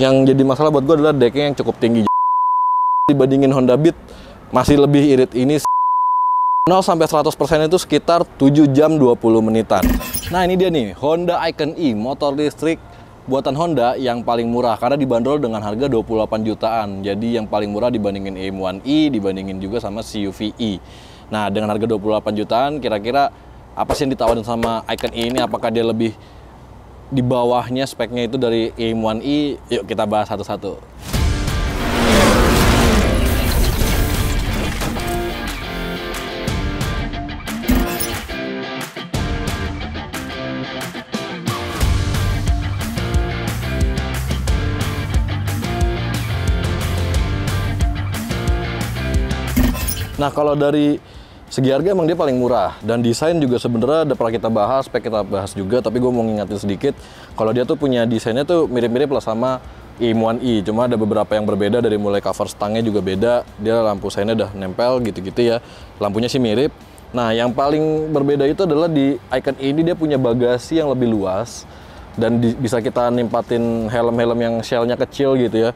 Yang jadi masalah buat gue adalah decknya yang cukup tinggi. Dibandingin Honda Beat, masih lebih irit ini. 0 sampai 100% itu sekitar 7 jam 20 menitan. Nah ini dia nih, Honda Icon E, motor listrik buatan Honda yang paling murah. Karena dibanderol dengan harga 28 jutaan. Jadi yang paling murah dibandingin AIM-1E, dibandingin juga sama CUV E. Nah dengan harga 28 jutaan, kira-kira apa sih yang ditawarin sama Icon E ini? Apakah dia lebih di bawahnya speknya itu dari AIM-1E? Yuk kita bahas satu-satu. Nah kalau dari segi harga emang dia paling murah, dan desain juga sebenarnya udah pernah kita bahas, spek kita bahas juga, tapi gue mau ngingetin sedikit kalau dia tuh punya desainnya tuh mirip-mirip lah sama AIM-1E, cuma ada beberapa yang berbeda, dari mulai cover stangnya juga beda, dia lampu seinnya udah nempel gitu-gitu ya, lampunya sih mirip. Nah yang paling berbeda itu adalah di Icon E ini dia punya bagasi yang lebih luas, dan bisa kita nimpatin helm-helm yang shell-nya kecil gitu ya.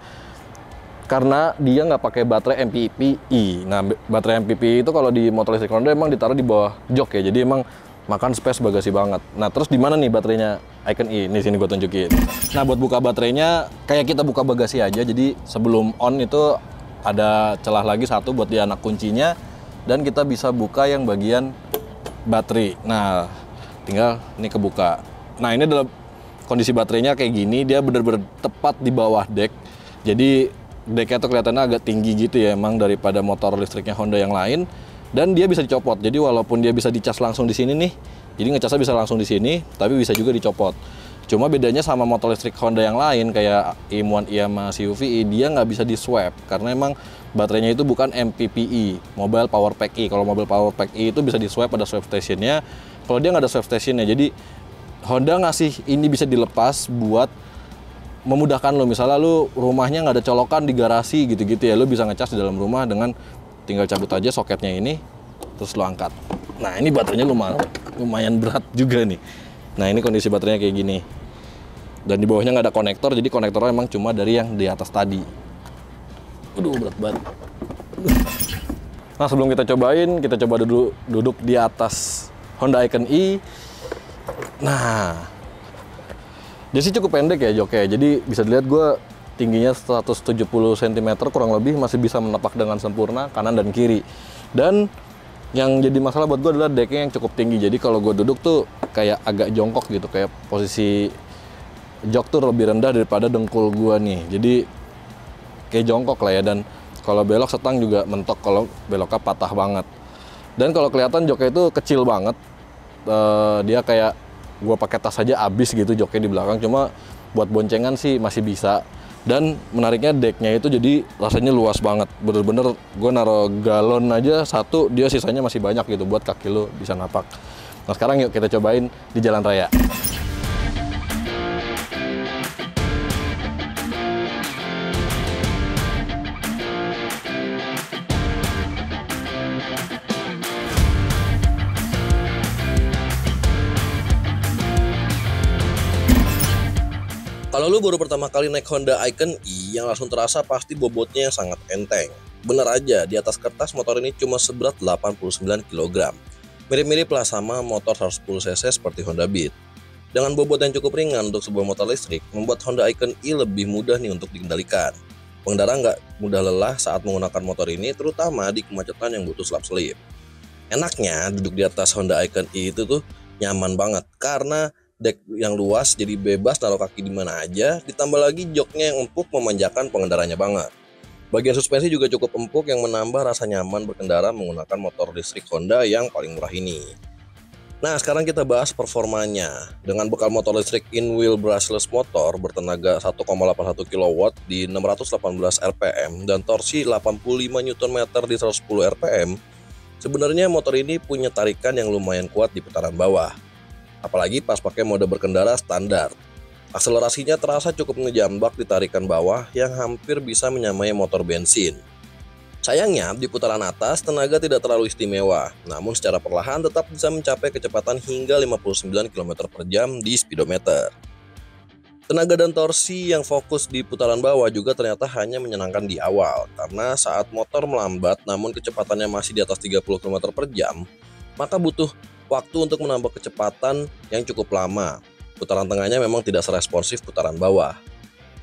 Karena dia nggak pakai baterai MPPE. Nah, baterai MPPE itu kalau di motor listrik Honda emang ditaruh di bawah jok ya. Jadi emang makan space bagasi banget. Nah, terus di mana nih baterainya Icon E? Ini sini gue tunjukin. Nah, buat buka baterainya kayak kita buka bagasi aja. Jadi sebelum on itu ada celah lagi satu buat di anak kuncinya, dan kita bisa buka yang bagian baterai. Nah, tinggal ini kebuka. Nah, ini adalah kondisi baterainya kayak gini. Dia benar-benar tepat di bawah deck. Jadi decknya tuh kelihatannya agak tinggi gitu ya emang daripada motor listriknya Honda yang lain, dan dia bisa dicopot. Jadi walaupun dia bisa dicas langsung di sini nih, jadi ngecasnya bisa langsung di sini, tapi bisa juga dicopot. Cuma bedanya sama motor listrik Honda yang lain kayak AIM-1E sama CUV-E, dia nggak bisa di swap karena emang baterainya itu bukan MPPE, Mobile Power Pack E. Kalau Mobile Power Pack E itu bisa di swap, ada swap stationnya. Kalau dia nggak ada swap stationnya, jadi Honda ngasih ini bisa dilepas buat memudahkan lo, misalnya lo rumahnya nggak ada colokan di garasi gitu-gitu ya, lo bisa ngecas di dalam rumah dengan tinggal cabut aja soketnya ini, terus lo angkat. Nah ini baterainya lumayan berat juga nih. Nah ini kondisi baterainya kayak gini, dan di bawahnya nggak ada konektor, jadi konektornya emang cuma dari yang di atas tadi. Aduh berat banget. Nah sebelum kita cobain, kita coba duduk di atas Honda Icon E. Nah dia sih cukup pendek ya joknya, jadi bisa dilihat gue tingginya 170 cm kurang lebih, masih bisa menepak dengan sempurna kanan dan kiri. Dan yang jadi masalah buat gue adalah decknya yang cukup tinggi, jadi kalau gue duduk tuh kayak agak jongkok gitu, kayak posisi jok tuh lebih rendah daripada dengkul gue nih, jadi kayak jongkok lah ya. Dan kalau belok setang juga mentok, kalau beloknya patah banget. Dan kalau kelihatan joknya itu kecil banget, dia kayak gue pakai tas aja abis gitu joknya di belakang, cuma buat boncengan sih masih bisa. Dan menariknya decknya itu jadi rasanya luas banget, bener-bener gue naruh galon aja satu, dia sisanya masih banyak gitu buat kaki lo bisa napak. Nah sekarang yuk kita cobain di jalan raya. Kalau lu baru pertama kali naik Honda Icon E, yang langsung terasa pasti bobotnya sangat enteng. Bener aja, di atas kertas motor ini cuma seberat 89 kg. Mirip-mirip lah sama motor 110 cc seperti Honda Beat. Dengan bobot yang cukup ringan untuk sebuah motor listrik, membuat Honda Icon E lebih mudah nih untuk dikendalikan. Pengendara nggak mudah lelah saat menggunakan motor ini, terutama di kemacetan yang butuh slap-slip. Enaknya, duduk di atas Honda Icon E itu tuh nyaman banget, karena deck yang luas, jadi bebas naruh kaki di mana aja, ditambah lagi joknya yang empuk memanjakan pengendaranya banget. Bagian suspensi juga cukup empuk yang menambah rasa nyaman berkendara menggunakan motor listrik Honda yang paling murah ini. Nah sekarang kita bahas performanya. Dengan bekal motor listrik in-wheel brushless motor bertenaga 1,81 kW di 618 rpm dan torsi 85 Nm di 110 rpm, sebenarnya motor ini punya tarikan yang lumayan kuat di putaran bawah. Apalagi pas pakai mode berkendara standar. Akselerasinya terasa cukup ngejambak di tarikan bawah yang hampir bisa menyamai motor bensin. Sayangnya di putaran atas tenaga tidak terlalu istimewa, namun secara perlahan tetap bisa mencapai kecepatan hingga 59 km/jam di speedometer. Tenaga dan torsi yang fokus di putaran bawah juga ternyata hanya menyenangkan di awal, karena saat motor melambat namun kecepatannya masih di atas 30 km per jam, maka butuh waktu untuk menambah kecepatan yang cukup lama. Putaran tengahnya memang tidak seresponsif putaran bawah.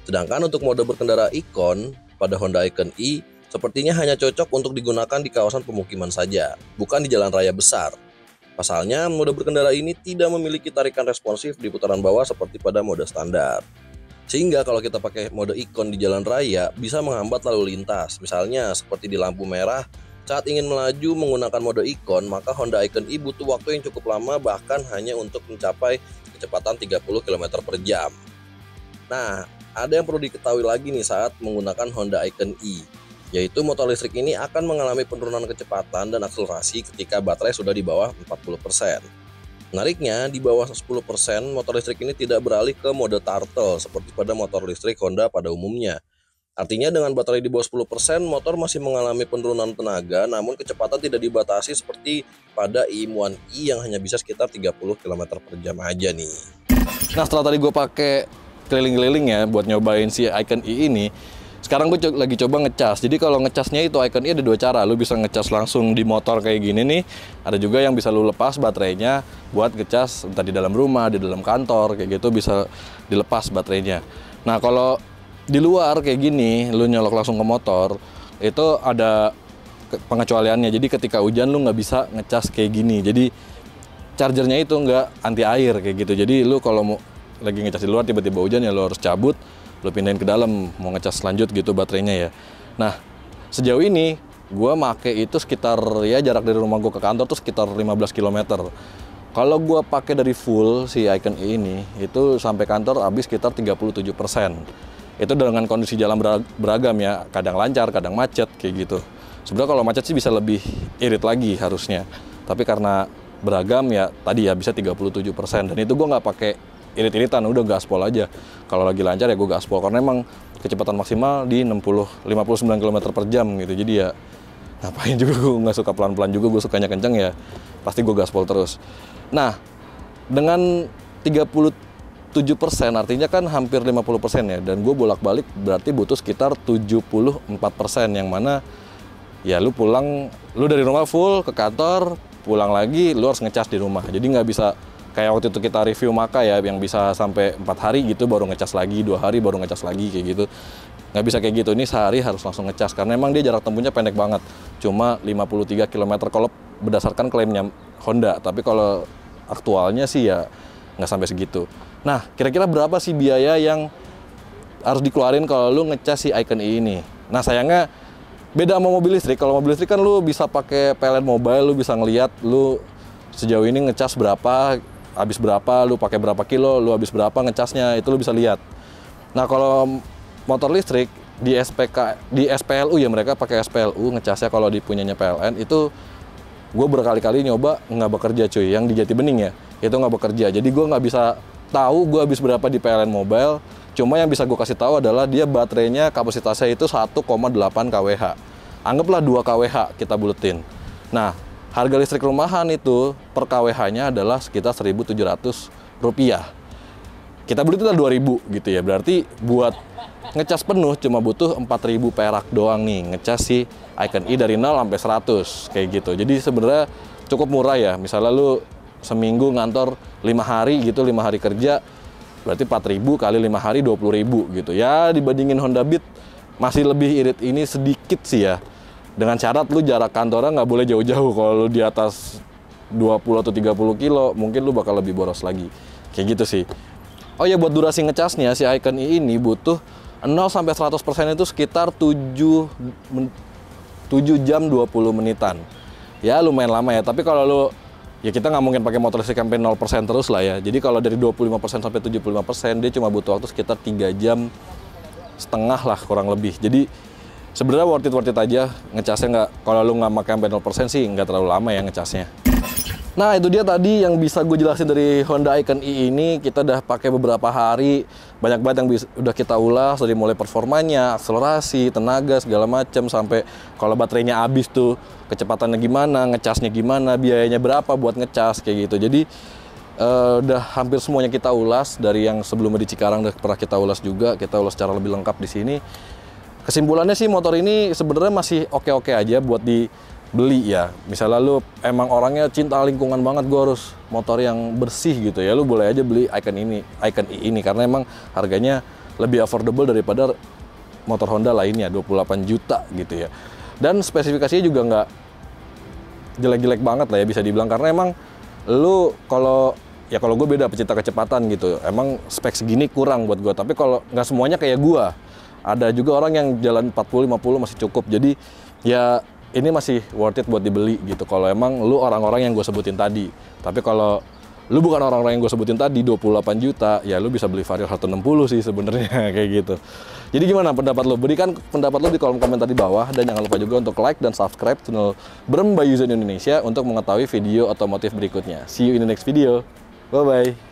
Sedangkan untuk mode berkendara Icon pada Honda Icon E, sepertinya hanya cocok untuk digunakan di kawasan pemukiman saja, bukan di jalan raya besar. Pasalnya, mode berkendara ini tidak memiliki tarikan responsif di putaran bawah seperti pada mode standar. Sehingga kalau kita pakai mode Icon di jalan raya, bisa menghambat lalu lintas. Misalnya seperti di lampu merah, saat ingin melaju menggunakan mode Icon, maka Honda Icon E butuh waktu yang cukup lama, bahkan hanya untuk mencapai kecepatan 30 km per jam. Nah, ada yang perlu diketahui lagi nih saat menggunakan Honda Icon E, yaitu motor listrik ini akan mengalami penurunan kecepatan dan akselerasi ketika baterai sudah di bawah 40%. Menariknya, di bawah 10% motor listrik ini tidak beralih ke mode turtle seperti pada motor listrik Honda pada umumnya. Artinya dengan baterai di bawah 10%, motor masih mengalami penurunan tenaga, namun kecepatan tidak dibatasi seperti pada IM1E yang hanya bisa sekitar 30 km per jam aja nih. Nah, setelah tadi gue pakai keliling-keliling ya buat nyobain si Icon E ini, sekarang gue lagi coba ngecas. Jadi kalau ngecasnya itu Icon E ada dua cara. Lu bisa ngecas langsung di motor kayak gini nih. Ada juga yang bisa lu lepas baterainya buat ngecas entah di dalam rumah, di dalam kantor, kayak gitu bisa dilepas baterainya. Nah, kalau di luar kayak gini, lu nyolok langsung ke motor, itu ada pengecualiannya. Jadi ketika hujan lu nggak bisa ngecas kayak gini. Jadi chargernya itu nggak anti air kayak gitu. Jadi lu kalau mau lagi ngecas di luar tiba-tiba hujan ya lu harus cabut, lo pindahin ke dalam mau ngecas lanjut gitu baterainya ya. Nah, sejauh ini gue make itu sekitar ya jarak dari rumah gue ke kantor tuh sekitar 15 km. Kalau gue pakai dari full si Icon E ini itu sampai kantor habis sekitar 37%. Itu dengan kondisi jalan beragam ya, kadang lancar, kadang macet kayak gitu. Sebenarnya kalau macet sih bisa lebih irit lagi harusnya. Tapi karena beragam ya tadi ya bisa 37%, dan itu gue nggak pakai irit-iritan, udah gaspol aja. Kalau lagi lancar ya gue gaspol, karena emang kecepatan maksimal di 59 km per jam gitu. Jadi ya ngapain juga, gue nggak suka pelan-pelan juga, gue sukanya kenceng ya pasti gue gaspol terus. Nah, dengan 37% artinya kan hampir 50% ya, dan gue bolak-balik berarti butuh sekitar 74%, yang mana ya lu pulang, lu dari rumah full ke kantor, pulang lagi lu harus ngecas di rumah. Jadi nggak bisa kayak waktu itu kita review Maka ya, yang bisa sampai 4 hari gitu baru ngecas lagi, 2 hari baru ngecas lagi kayak gitu. Nggak bisa kayak gitu, ini sehari harus langsung ngecas, karena emang dia jarak tempuhnya pendek banget, cuma 53 km kalau berdasarkan klaimnya Honda, tapi kalau aktualnya sih ya nggak sampai segitu. Nah, kira-kira berapa sih biaya yang harus dikeluarin kalau lu ngecas si Icon E ini? Nah, sayangnya beda sama mobil listrik. Kalau mobil listrik kan lu bisa pakai PLN Mobile, lu bisa ngelihat lu sejauh ini ngecas berapa, habis berapa, lu pakai berapa kilo, lu habis berapa ngecasnya, itu lu bisa lihat. Nah, kalau motor listrik di SPLU ya, mereka pakai SPLU ngecasnya. Kalau di punyanya PLN itu gue berkali-kali nyoba nggak bekerja cuy, yang di Jati Bening ya itu nggak bekerja. Jadi gue nggak bisa tahu gue habis berapa di PLN Mobile. Cuma yang bisa gue kasih tahu adalah dia baterainya kapasitasnya itu 1,8 kWh. Anggaplah 2 kWh kita buletin. Nah, harga listrik rumahan itu per kWh-nya adalah sekitar Rp1.700. Kita beli itu 2.000 gitu ya. Berarti buat ngecas penuh cuma butuh 4.000 perak doang nih, ngecas si Icon E dari 0 sampai 100 kayak gitu. Jadi sebenarnya cukup murah ya. Misalnya lu seminggu ngantor 5 hari gitu, 5 hari kerja, berarti 4.000 kali 5 hari 20.000 gitu. Ya dibandingin Honda Beat masih lebih irit ini sedikit sih ya. Dengan syarat lu jarak kantornya nggak boleh jauh-jauh. Kalau lu di atas 20 atau 30 kilo, mungkin lu bakal lebih boros lagi. Kayak gitu sih. Oh ya, buat durasi ngecasnya, si Icon E ini butuh 0 sampai 100% itu sekitar 7 jam 20 menitan. Ya lumayan lama ya, tapi kalau lu, ya kita nggak mungkin pakai motor listrik sampai 0% terus lah ya. Jadi kalau dari 25% sampai 75%, dia cuma butuh waktu sekitar 3 jam setengah lah kurang lebih. Jadi sebenarnya worth it aja ngecasnya. Nggak, kalau lu nggak pakai sampai 0% sih nggak terlalu lama ya ngecasnya. Nah, itu dia tadi yang bisa gue jelasin dari Honda Icon E ini. Kita udah pakai beberapa hari, banyak banget yang udah kita ulas, dari mulai performanya, akselerasi, tenaga, segala macam, sampai kalau baterainya habis tuh kecepatannya gimana, ngecasnya gimana, biayanya berapa buat ngecas kayak gitu. Jadi Udah hampir semuanya kita ulas, dari yang sebelumnya di Cikarang udah pernah kita ulas juga, kita ulas secara lebih lengkap di sini. Kesimpulannya sih motor ini sebenarnya masih oke-oke aja buat dibeli ya. Misalnya lu emang orangnya cinta lingkungan banget, gue harus motor yang bersih gitu ya, lu boleh aja beli Icon ini karena emang harganya lebih affordable daripada motor Honda lainnya, 28 juta gitu ya. Dan spesifikasinya juga nggak jelek-jelek banget lah ya bisa dibilang, karena emang lu kalau gue beda pecinta kecepatan gitu, emang spek segini kurang buat gue. Tapi kalau nggak semuanya kayak gue, ada juga orang yang jalan 40-50 masih cukup. Jadi ya ini masih worth it buat dibeli gitu kalau emang lu orang-orang yang gue sebutin tadi. Tapi kalau lu bukan orang-orang yang gue sebutin tadi, 28 juta, ya lu bisa beli Vario 160 sih sebenarnya kayak gitu. Jadi gimana pendapat lu? Berikan pendapat lu di kolom komentar di bawah, dan jangan lupa juga untuk like dan subscribe channel Brem by Yuzen Indonesia untuk mengetahui video otomotif berikutnya. See you in the next video. Bye-bye.